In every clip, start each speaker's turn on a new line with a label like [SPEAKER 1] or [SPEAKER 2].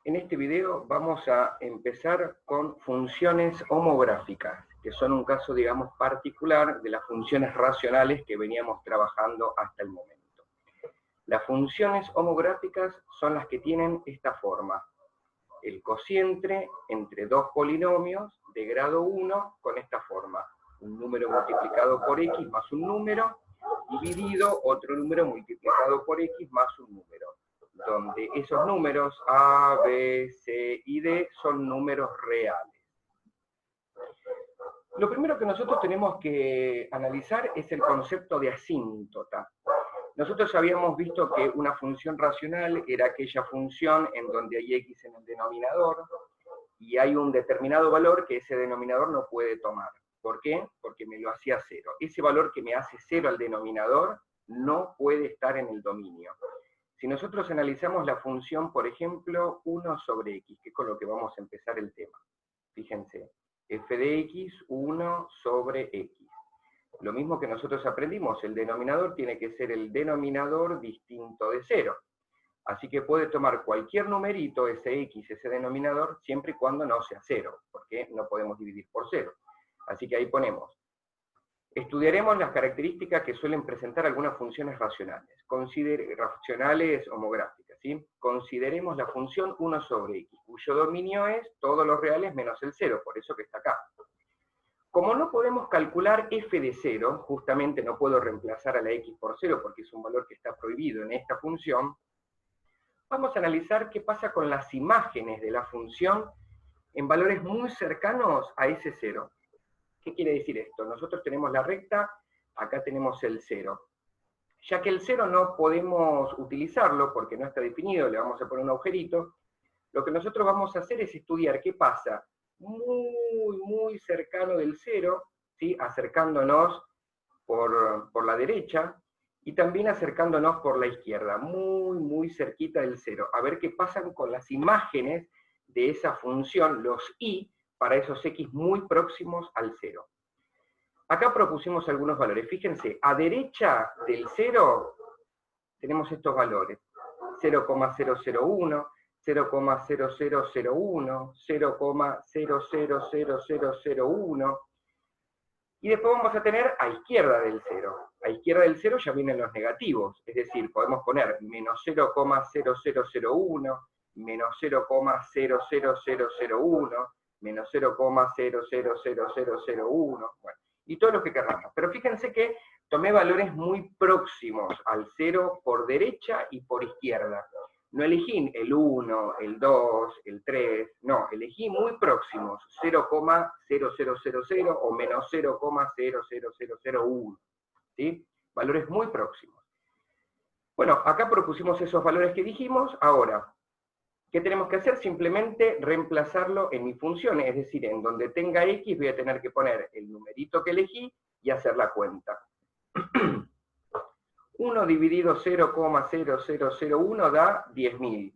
[SPEAKER 1] En este video vamos a empezar con funciones homográficas, que son un caso, digamos, particular de las funciones racionales que veníamos trabajando hasta el momento. Las funciones homográficas son las que tienen esta forma: el cociente entre dos polinomios de grado 1 con esta forma: un número multiplicado por x más un número, dividido otro número multiplicado por x más un número, donde esos números A, B, C y D son números reales. Lo primero que nosotros tenemos que analizar es el concepto de asíntota. Nosotros habíamos visto que una función racional era aquella función en donde hay x en el denominador y hay un determinado valor que ese denominador no puede tomar. ¿Por qué? Porque me lo hacía cero. Ese valor que me hace cero al denominador no puede estar en el dominio. Si nosotros analizamos la función, por ejemplo, 1 sobre x, que es con lo que vamos a empezar el tema. Fíjense, f de x, 1 sobre x. Lo mismo que nosotros aprendimos, el denominador tiene que ser el denominador distinto de 0. Así que puede tomar cualquier numerito, ese x, ese denominador, siempre y cuando no sea 0, porque no podemos dividir por 0. Así que ahí ponemos. Estudiaremos las características que suelen presentar algunas funciones racionales, racionales homográficas, ¿sí? Consideremos la función 1 sobre x, cuyo dominio es todos los reales menos el 0, por eso que está acá. Como no podemos calcular f de 0, justamente no puedo reemplazar a la x por 0 porque es un valor que está prohibido en esta función, vamos a analizar qué pasa con las imágenes de la función en valores muy cercanos a ese 0. ¿Qué quiere decir esto? Nosotros tenemos la recta, acá tenemos el 0. Ya que el 0 no podemos utilizarlo porque no está definido, le vamos a poner un agujerito, lo que nosotros vamos a hacer es estudiar qué pasa muy cercano del 0, ¿sí? Acercándonos por la derecha, y también acercándonos por la izquierda, muy cerquita del 0, a ver qué pasan con las imágenes de esa función, los y, para esos x muy próximos al 0. Acá propusimos algunos valores. Fíjense, a derecha del 0 tenemos estos valores: 0,001, 0,0001, 0,000001, y después vamos a tener a izquierda del 0. A izquierda del 0 ya vienen los negativos, es decir, podemos poner menos 0,0001, menos 0,00001, menos 0,000001, bueno, y todos los que queramos. Pero fíjense que tomé valores muy próximos al 0 por derecha y por izquierda. No elegí el 1, el 2, el 3, no, elegí muy próximos, 0,0000 o menos 0,00001, ¿sí? Valores muy próximos. Bueno, acá propusimos esos valores que dijimos. Ahora, ¿qué tenemos que hacer? Simplemente reemplazarlo en mi función, es decir, en donde tenga x voy a tener que poner el numerito que elegí y hacer la cuenta. 1 dividido 0,0001 da 10.000.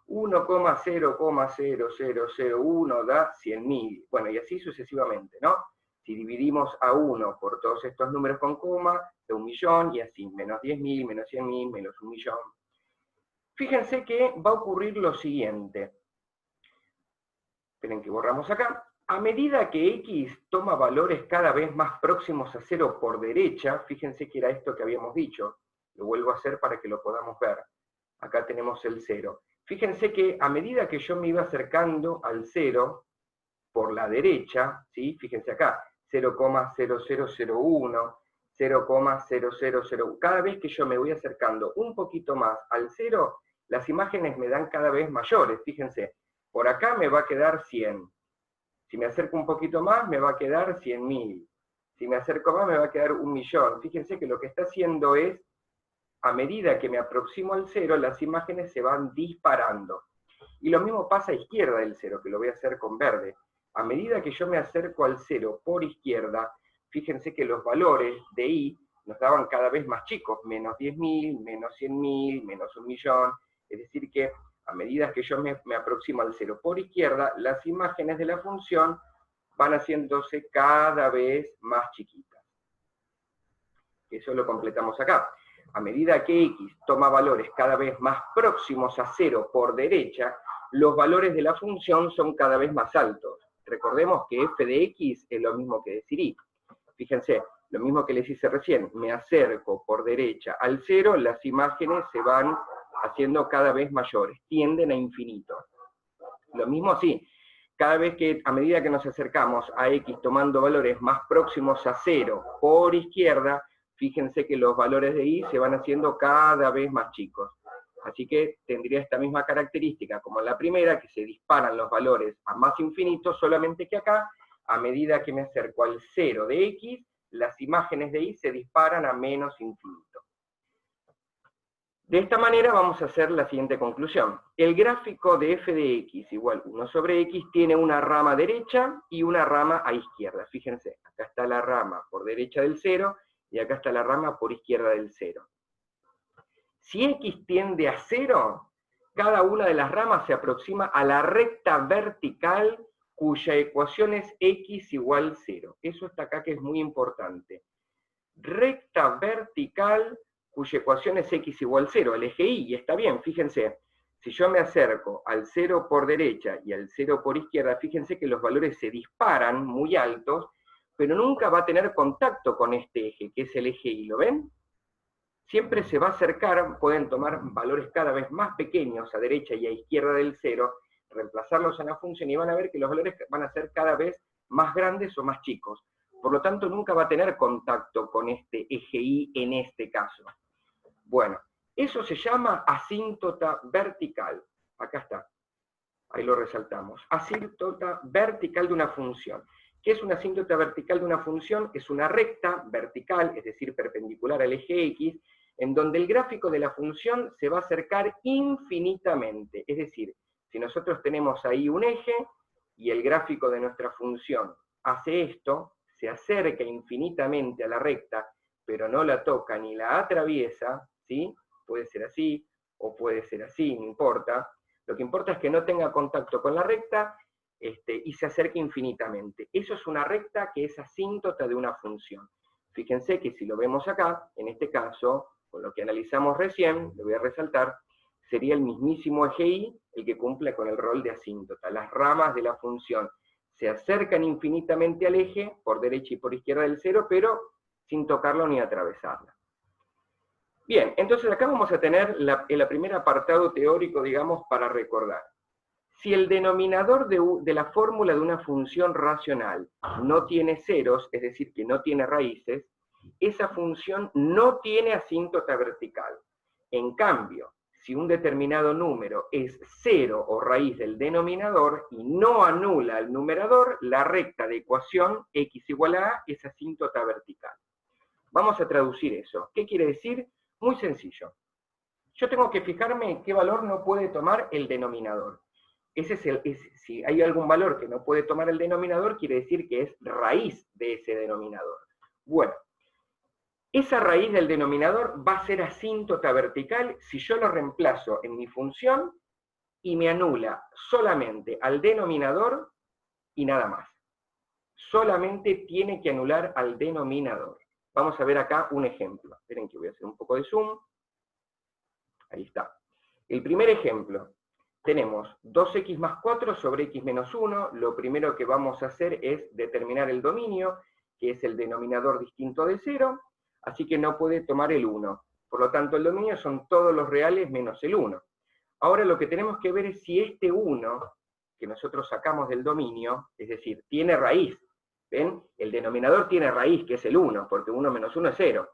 [SPEAKER 1] 1,0,0001 da 100.000. Bueno, y así sucesivamente, ¿no? Si dividimos a 1 por todos estos números con coma, da 1.000.000, y así, menos 10.000, menos 100.000, menos 1.000.000. Fíjense que va a ocurrir lo siguiente. Esperen que borramos acá. A medida que x toma valores cada vez más próximos a 0 por derecha, fíjense que era esto que habíamos dicho, lo vuelvo a hacer para que lo podamos ver. Acá tenemos el 0. Fíjense que a medida que yo me iba acercando al 0 por la derecha, ¿sí? Fíjense acá, 0,0001, 0,0001, cada vez que yo me voy acercando un poquito más al 0, las imágenes me dan cada vez mayores. Fíjense, por acá me va a quedar 100. Si me acerco un poquito más, me va a quedar 100.000. Si me acerco más, me va a quedar 1.000.000. Fíjense que lo que está haciendo es, a medida que me aproximo al 0, las imágenes se van disparando. Y lo mismo pasa a izquierda del 0, que lo voy a hacer con verde. A medida que yo me acerco al 0 por izquierda, fíjense que los valores de y nos daban cada vez más chicos, menos 10.000, menos 100.000, menos 1.000.000. Es decir que a medida que yo me aproximo al 0 por izquierda, las imágenes de la función van haciéndose cada vez más chiquitas. Eso lo completamos acá. A medida que x toma valores cada vez más próximos a 0 por derecha, los valores de la función son cada vez más altos. Recordemos que f de x es lo mismo que decir y. Fíjense, lo mismo que les hice recién, me acerco por derecha al 0, las imágenes se van haciendo cada vez mayores, tienden a infinito. Lo mismo así, cada vez que, a medida que nos acercamos a x tomando valores más próximos a 0 por izquierda, fíjense que los valores de y se van haciendo cada vez más chicos. Así que tendría esta misma característica como en la primera, que se disparan los valores a más infinito, solamente que acá, a medida que me acerco al 0 de x, las imágenes de y se disparan a menos infinito. De esta manera vamos a hacer la siguiente conclusión. El gráfico de f de x igual 1 sobre x tiene una rama derecha y una rama a izquierda. Fíjense, acá está la rama por derecha del 0 y acá está la rama por izquierda del 0. Si x tiende a 0, cada una de las ramas se aproxima a la recta vertical cuya ecuación es x igual 0. Eso está acá que es muy importante. Recta vertical cuya ecuación es x igual 0, el eje y está bien, fíjense, si yo me acerco al 0 por derecha y al 0 por izquierda, fíjense que los valores se disparan muy altos, pero nunca va a tener contacto con este eje, que es el eje y, ¿lo ven? Siempre se va a acercar, pueden tomar valores cada vez más pequeños a derecha y a izquierda del 0, reemplazarlos en la función y van a ver que los valores van a ser cada vez más grandes o más chicos. Por lo tanto, nunca va a tener contacto con este eje y en este caso. Bueno, eso se llama asíntota vertical. Acá está. Ahí lo resaltamos. Asíntota vertical de una función. ¿Qué es una asíntota vertical de una función? Es una recta vertical, es decir, perpendicular al eje x, en donde el gráfico de la función se va a acercar infinitamente. Es decir, si nosotros tenemos ahí un eje y el gráfico de nuestra función hace esto, se acerca infinitamente a la recta, pero no la toca ni la atraviesa, ¿sí? Puede ser así, o puede ser así, no importa. Lo que importa es que no tenga contacto con la recta y se acerque infinitamente. Eso es una recta que es asíntota de una función. Fíjense que si lo vemos acá, en este caso, con lo que analizamos recién, lo voy a resaltar, sería el mismísimo eje y el que cumple con el rol de asíntota. Las ramas de la función se acercan infinitamente al eje, por derecha y por izquierda del 0, pero sin tocarlo ni atravesarla. Bien, entonces acá vamos a tener el primer apartado teórico, digamos, para recordar. Si el denominador de la fórmula de una función racional no tiene ceros, es decir, que no tiene raíces, esa función no tiene asíntota vertical. En cambio, si un determinado número es cero o raíz del denominador y no anula al numerador, la recta de ecuación x igual a es asíntota vertical. Vamos a traducir eso. ¿Qué quiere decir? Muy sencillo. Yo tengo que fijarme en qué valor no puede tomar el denominador. Si hay algún valor que no puede tomar el denominador, quiere decir que es raíz de ese denominador. Bueno, esa raíz del denominador va a ser asíntota vertical si yo lo reemplazo en mi función y me anula solamente al denominador y nada más. Solamente tiene que anular al denominador. Vamos a ver acá un ejemplo. Esperen que voy a hacer un poco de zoom. Ahí está. El primer ejemplo. Tenemos 2x más 4 sobre x menos 1. Lo primero que vamos a hacer es determinar el dominio, que es el denominador distinto de 0, así que no puede tomar el 1. Por lo tanto, el dominio son todos los reales menos el 1. Ahora lo que tenemos que ver es si este 1, que nosotros sacamos del dominio, es decir, tiene raíz. ¿Ven? El denominador tiene raíz, que es el 1, porque 1 menos 1 es 0.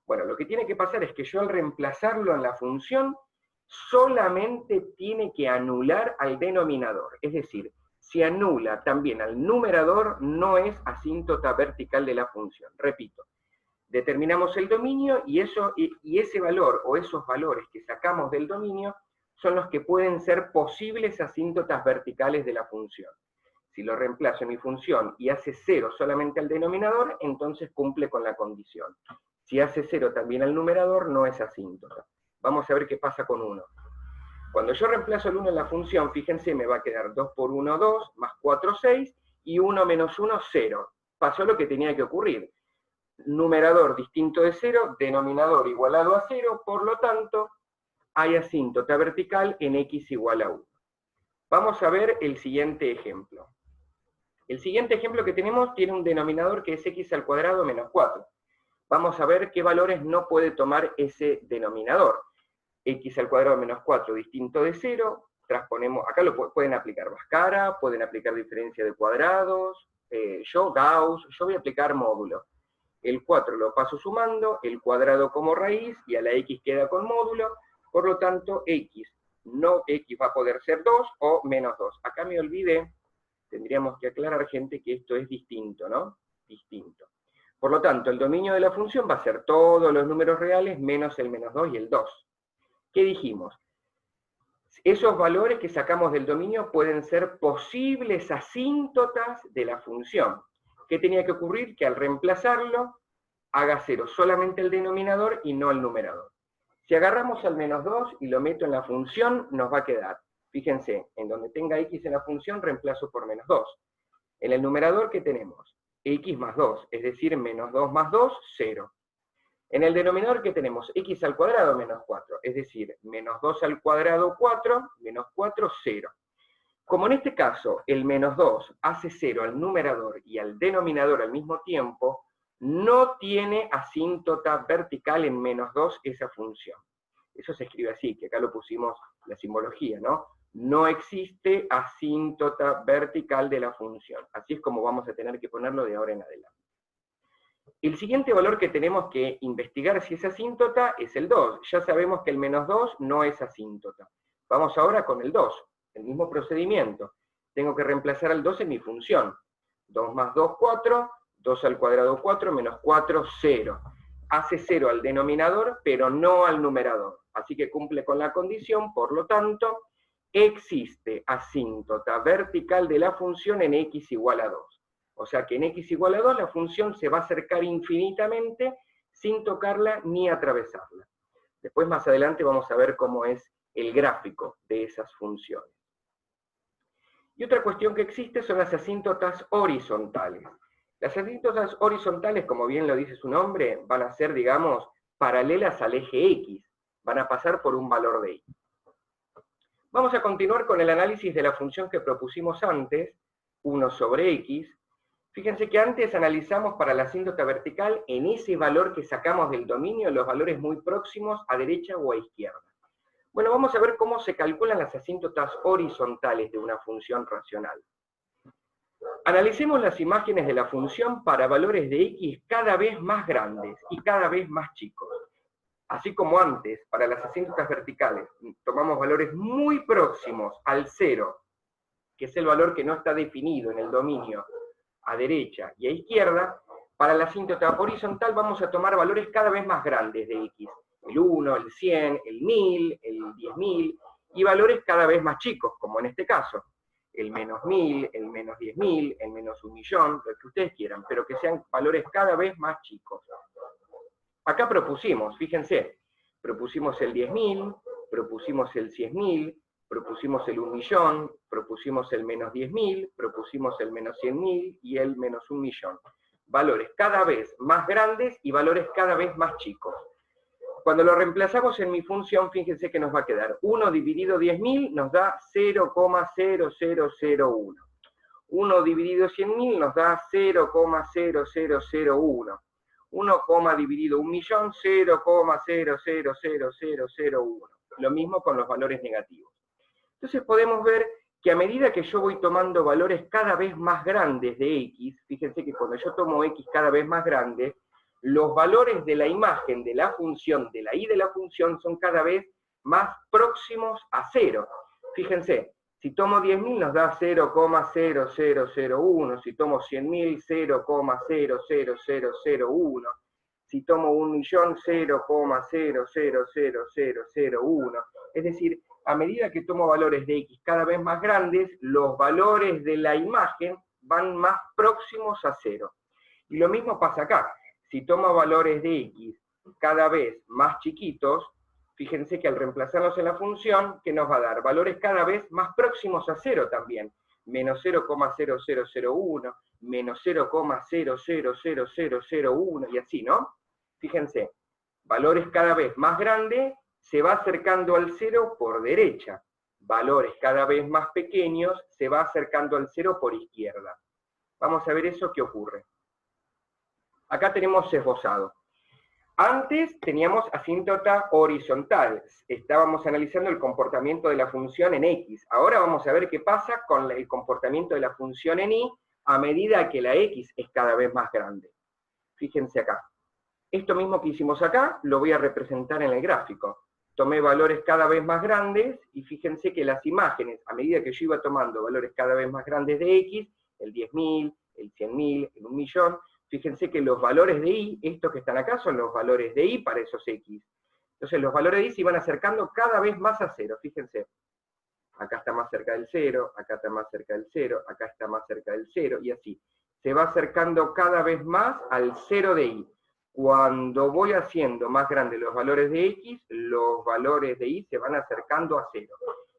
[SPEAKER 1] Bueno, lo que tiene que pasar es que yo al reemplazarlo en la función, solamente tiene que anular al denominador. Es decir, si anula también al numerador, no es asíntota vertical de la función. Repito, determinamos el dominio y ese valor o esos valores que sacamos del dominio son los que pueden ser posibles asíntotas verticales de la función. Si lo reemplazo en mi función y hace 0 solamente al denominador, entonces cumple con la condición. Si hace 0 también al numerador, no es asíntota. Vamos a ver qué pasa con 1. Cuando yo reemplazo el 1 en la función, fíjense, me va a quedar 2 por 1, 2, más 4, 6, y 1 menos 1, 0. Pasó lo que tenía que ocurrir. Numerador distinto de 0, denominador igualado a 0, por lo tanto, hay asíntota vertical en x igual a 1. Vamos a ver el siguiente ejemplo. El siguiente ejemplo que tenemos tiene un denominador que es x al cuadrado menos 4. Vamos a ver qué valores no puede tomar ese denominador. X al cuadrado menos 4 distinto de 0, transponemos, acá lo pueden aplicar Bhaskara, pueden aplicar diferencia de cuadrados, Gauss, yo voy a aplicar módulo. El 4 lo paso sumando, el cuadrado como raíz, y a la x queda con módulo, por lo tanto x va a poder ser 2 o menos 2. Acá me olvidé, tendríamos que aclarar, gente, que esto es distinto, ¿no? Distinto. Por lo tanto, el dominio de la función va a ser todos los números reales menos el menos 2 y el 2. ¿Qué dijimos? Esos valores que sacamos del dominio pueden ser posibles asíntotas de la función. ¿Qué tenía que ocurrir? Que al reemplazarlo, haga 0 solamente el denominador y no el numerador. Si agarramos al menos 2 y lo meto en la función, nos va a quedar, fíjense, en donde tenga x en la función, reemplazo por menos 2. En el numerador, ¿qué tenemos? X más 2, es decir, menos 2 más 2, 0. En el denominador, ¿qué tenemos? X al cuadrado menos 4, es decir, menos 2 al cuadrado 4, menos 4, 0. Como en este caso el menos 2 hace 0 al numerador y al denominador al mismo tiempo, no tiene asíntota vertical en menos 2 esa función. Eso se escribe así, que acá lo pusimos la simbología, ¿no? No existe asíntota vertical de la función. Así es como vamos a tener que ponerlo de ahora en adelante. El siguiente valor que tenemos que investigar si es asíntota es el 2. Ya sabemos que el menos 2 no es asíntota. Vamos ahora con el 2, el mismo procedimiento. Tengo que reemplazar al 2 en mi función. 2 más 2, 4, 2 al cuadrado 4, menos 4, 0. Hace 0 al denominador, pero no al numerador. Así que cumple con la condición, por lo tanto, existe asíntota vertical de la función en x igual a 2. O sea que en x igual a 2 la función se va a acercar infinitamente sin tocarla ni atravesarla. Después más adelante vamos a ver cómo es el gráfico de esas funciones. Y otra cuestión que existe son las asíntotas horizontales. Las asíntotas horizontales, como bien lo dice su nombre, van a ser, digamos, paralelas al eje x. Van a pasar por un valor de y. Vamos a continuar con el análisis de la función que propusimos antes, 1 sobre x. Fíjense que antes analizamos para la asíntota vertical en ese valor que sacamos del dominio los valores muy próximos a derecha o a izquierda. Bueno, vamos a ver cómo se calculan las asíntotas horizontales de una función racional. Analicemos las imágenes de la función para valores de x cada vez más grandes y cada vez más chicos. Así como antes, para las asíntotas verticales, tomamos valores muy próximos al 0, que es el valor que no está definido en el dominio, a derecha y a izquierda. Para la asíntota horizontal vamos a tomar valores cada vez más grandes de x, el 1, el 100, el 1000, el 10.000, y valores cada vez más chicos, como en este caso, el menos 1000, el menos 10.000, el menos 1.000.000, lo que ustedes quieran, pero que sean valores cada vez más chicos. Acá propusimos, fíjense, propusimos el 10.000, propusimos el 100.000, propusimos el 1.000.000, propusimos el menos 10.000, propusimos el menos 100.000 y el menos 1.000.000. Valores cada vez más grandes y valores cada vez más chicos. Cuando lo reemplazamos en mi función, fíjense que nos va a quedar 1 dividido 10.000 nos da 0,0001. 1 dividido 100.000 nos da 0,0001. 1, dividido 1.000.000, 0,000001. Lo mismo con los valores negativos. Entonces podemos ver que a medida que yo voy tomando valores cada vez más grandes de x, fíjense que cuando yo tomo x cada vez más grande, los valores de la imagen de la función, de la y de la función, son cada vez más próximos a 0. Fíjense, si tomo 10.000 nos da 0,0001, si tomo 100.000, 0,00001, si tomo 1.000.000, 0,000001. Es decir, a medida que tomo valores de x cada vez más grandes, los valores de la imagen van más próximos a 0. Y lo mismo pasa acá. Si tomo valores de x cada vez más chiquitos, fíjense que al reemplazarlos en la función, ¿qué nos va a dar? Valores cada vez más próximos a 0 también. Menos 0,0001, menos 0,000001, y así, ¿no? Fíjense, valores cada vez más grandes, se va acercando al 0 por derecha. valores cada vez más pequeños, se va acercando al 0 por izquierda. Vamos a ver eso qué ocurre. Acá tenemos esbozado. Antes teníamos asíntota horizontal, estábamos analizando el comportamiento de la función en X. Ahora vamos a ver qué pasa con el comportamiento de la función en Y a medida que la X es cada vez más grande. Fíjense acá. Esto mismo que hicimos acá, lo voy a representar en el gráfico. Tomé valores cada vez más grandes, y fíjense que las imágenes, a medida que yo iba tomando valores cada vez más grandes de X, el 10.000, el 100.000, el 1.000.000, fíjense que los valores de Y, estos que están acá, son los valores de Y para esos X. Entonces los valores de Y se iban acercando cada vez más a 0, fíjense. Acá está más cerca del 0, acá está más cerca del 0, acá está más cerca del 0, y así. Se va acercando cada vez más al 0 de Y. Cuando voy haciendo más grandes los valores de X, los valores de Y se van acercando a 0.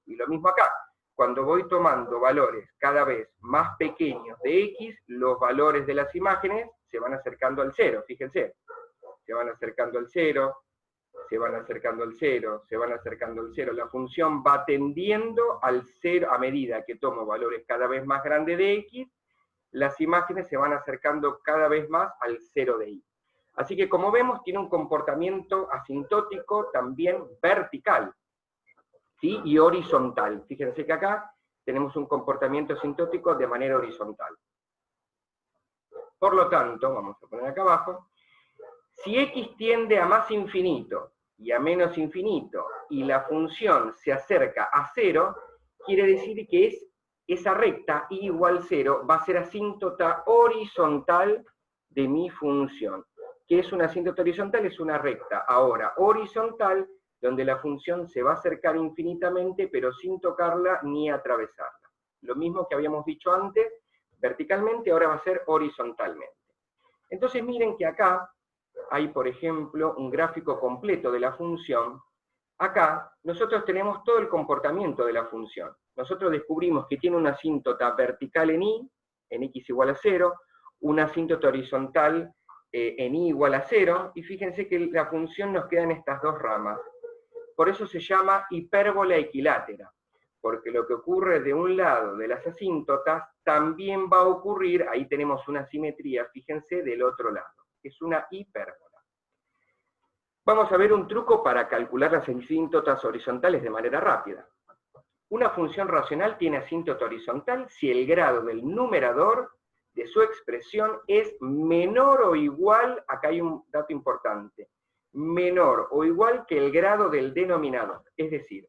[SPEAKER 1] Y lo mismo acá. Cuando voy tomando valores cada vez más pequeños de X, los valores de las imágenes se van acercando al 0, fíjense. Se van acercando al 0, se van acercando al 0, se van acercando al 0. La función va tendiendo al 0 a medida que tomo valores cada vez más grandes de X, las imágenes se van acercando cada vez más al 0 de Y. Así que, como vemos, tiene un comportamiento asintótico también vertical, ¿sí? Y horizontal. Fíjense que acá tenemos un comportamiento asintótico de manera horizontal. Por lo tanto, vamos a poner acá abajo, si X tiende a más infinito y a menos infinito, y la función se acerca a 0, quiere decir que esa recta y igual 0 va a ser asíntota horizontal de mi función. ¿Qué es una asíntota horizontal? Es una recta ahora horizontal, donde la función se va a acercar infinitamente, pero sin tocarla ni atravesarla. Lo mismo que habíamos dicho antes, verticalmente, ahora va a ser horizontalmente. Entonces miren que acá hay, por ejemplo, un gráfico completo de la función. Acá nosotros tenemos todo el comportamiento de la función. Nosotros descubrimos que tiene una asíntota vertical en Y, en X igual a 0, una asíntota horizontal en Y igual a 0, y fíjense que la función nos queda en estas dos ramas. Por eso se llama hipérbola equilátera, porque lo que ocurre de un lado de las asíntotas también va a ocurrir, ahí tenemos una simetría, fíjense, del otro lado. Es una hipérbola. Vamos a ver un truco para calcular las asíntotas horizontales de manera rápida. Una función racional tiene asíntota horizontal si el grado del numerador de su expresión es menor o igual, acá hay un dato importante, menor o igual que el grado del denominador. Es decir,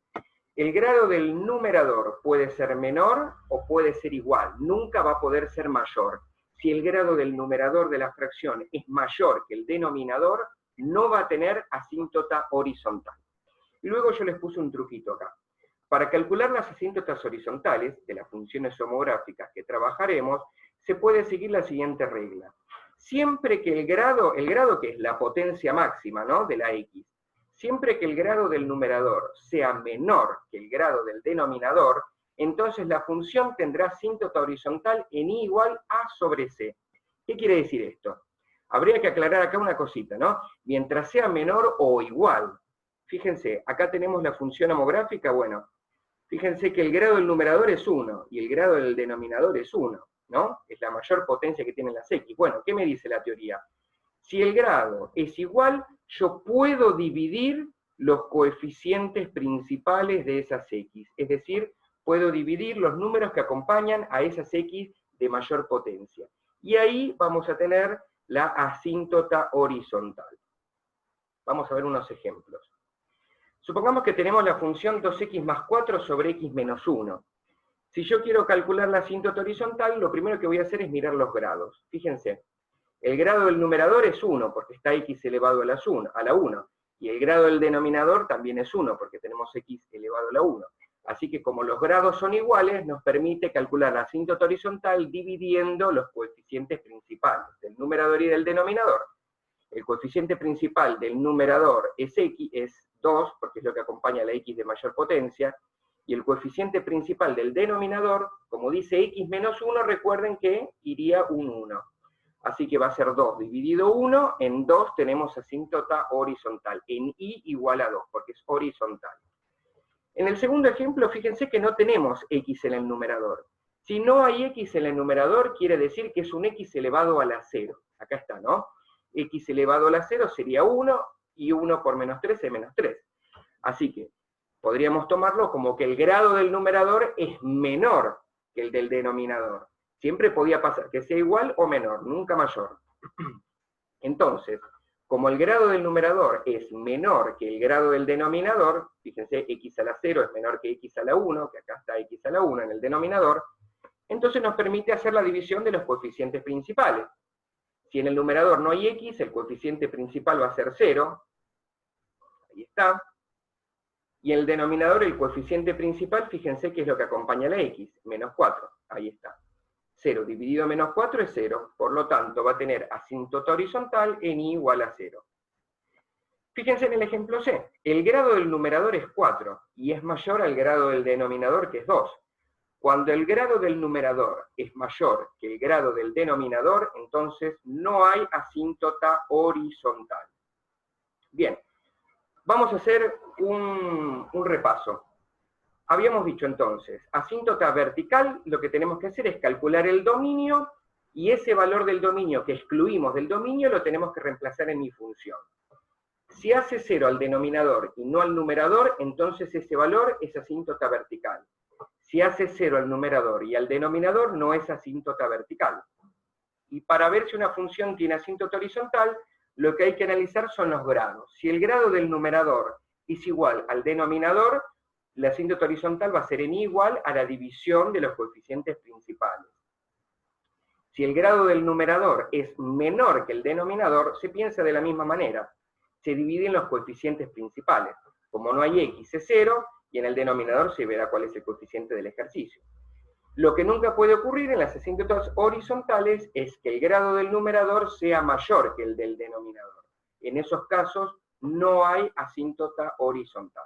[SPEAKER 1] el grado del numerador puede ser menor o puede ser igual, nunca va a poder ser mayor. Si el grado del numerador de la fracción es mayor que el denominador, no va a tener asíntota horizontal. Y luego yo les puse un truquito acá. Para calcular las asíntotas horizontales de las funciones homográficas que trabajaremos, se puede seguir la siguiente regla. Siempre que el grado que es la potencia máxima, ¿no?, de la X, siempre que el grado del numerador sea menor que el grado del denominador, entonces la función tendrá asíntota horizontal en Y igual a sobre C. ¿Qué quiere decir esto? Habría que aclarar acá una cosita, ¿no? Mientras sea menor o igual. Fíjense, acá tenemos la función homográfica, bueno, fíjense que el grado del numerador es 1 y el grado del denominador es 1, ¿no? Es la mayor potencia que tienen las X. Bueno, ¿qué me dice la teoría? Si el grado es igual, yo puedo dividir los coeficientes principales de esas X. Es decir, puedo dividir los números que acompañan a esas X de mayor potencia. Y ahí vamos a tener la asíntota horizontal. Vamos a ver unos ejemplos. Supongamos que tenemos la función 2x más 4 sobre x menos 1. Si yo quiero calcular la asíntota horizontal, lo primero que voy a hacer es mirar los grados. Fíjense, el grado del numerador es 1, porque está x elevado a la 1. Y el grado del denominador también es 1, porque tenemos x elevado a la 1. Así que como los grados son iguales, nos permite calcular la asíntota horizontal dividiendo los coeficientes principales del numerador y del denominador. El coeficiente principal del numerador es x, es 2, porque es lo que acompaña a la x de mayor potencia, y el coeficiente principal del denominador, como dice x menos 1, recuerden que iría un 1. Así que va a ser 2 dividido 1, en 2 tenemos asíntota horizontal, en y igual a 2, porque es horizontal. En el segundo ejemplo, fíjense que no tenemos x en el numerador. Si no hay x en el numerador, quiere decir que es un x elevado a la 0. Acá está, ¿no? X elevado a la 0 sería 1, y 1 por menos 3 es menos 3. Así que podríamos tomarlo como que el grado del numerador es menor que el del denominador. Siempre podía pasar que sea igual o menor, nunca mayor. Entonces, como el grado del numerador es menor que el grado del denominador, fíjense, x a la 0 es menor que x a la 1, que acá está x a la 1 en el denominador, entonces nos permite hacer la división de los coeficientes principales. Si en el numerador no hay x, el coeficiente principal va a ser 0, ahí está, y en el denominador el coeficiente principal, fíjense que es lo que acompaña a la x, menos 4, ahí está. 0 dividido menos 4 es 0, por lo tanto va a tener asíntota horizontal en i igual a 0. Fíjense en el ejemplo C, el grado del numerador es 4, y es mayor al grado del denominador, que es 2. Cuando el grado del numerador es mayor que el grado del denominador, entonces no hay asíntota horizontal. Bien, vamos a hacer un repaso. Habíamos dicho entonces, asíntota vertical, lo que tenemos que hacer es calcular el dominio, y ese valor del dominio que excluimos del dominio lo tenemos que reemplazar en mi función. Si hace 0 al denominador y no al numerador, entonces ese valor es asíntota vertical. Si hace 0 al numerador y al denominador, no es asíntota vertical. Y para ver si una función tiene asíntota horizontal, lo que hay que analizar son los grados. Si el grado del numerador es igual al denominador, la asíntota horizontal va a ser en igual a la división de los coeficientes principales. Si el grado del numerador es menor que el denominador, se piensa de la misma manera. Se dividen los coeficientes principales. Como no hay x, es 0, y en el denominador se verá cuál es el coeficiente del ejercicio. Lo que nunca puede ocurrir en las asíntotas horizontales es que el grado del numerador sea mayor que el del denominador. En esos casos no hay asíntota horizontal.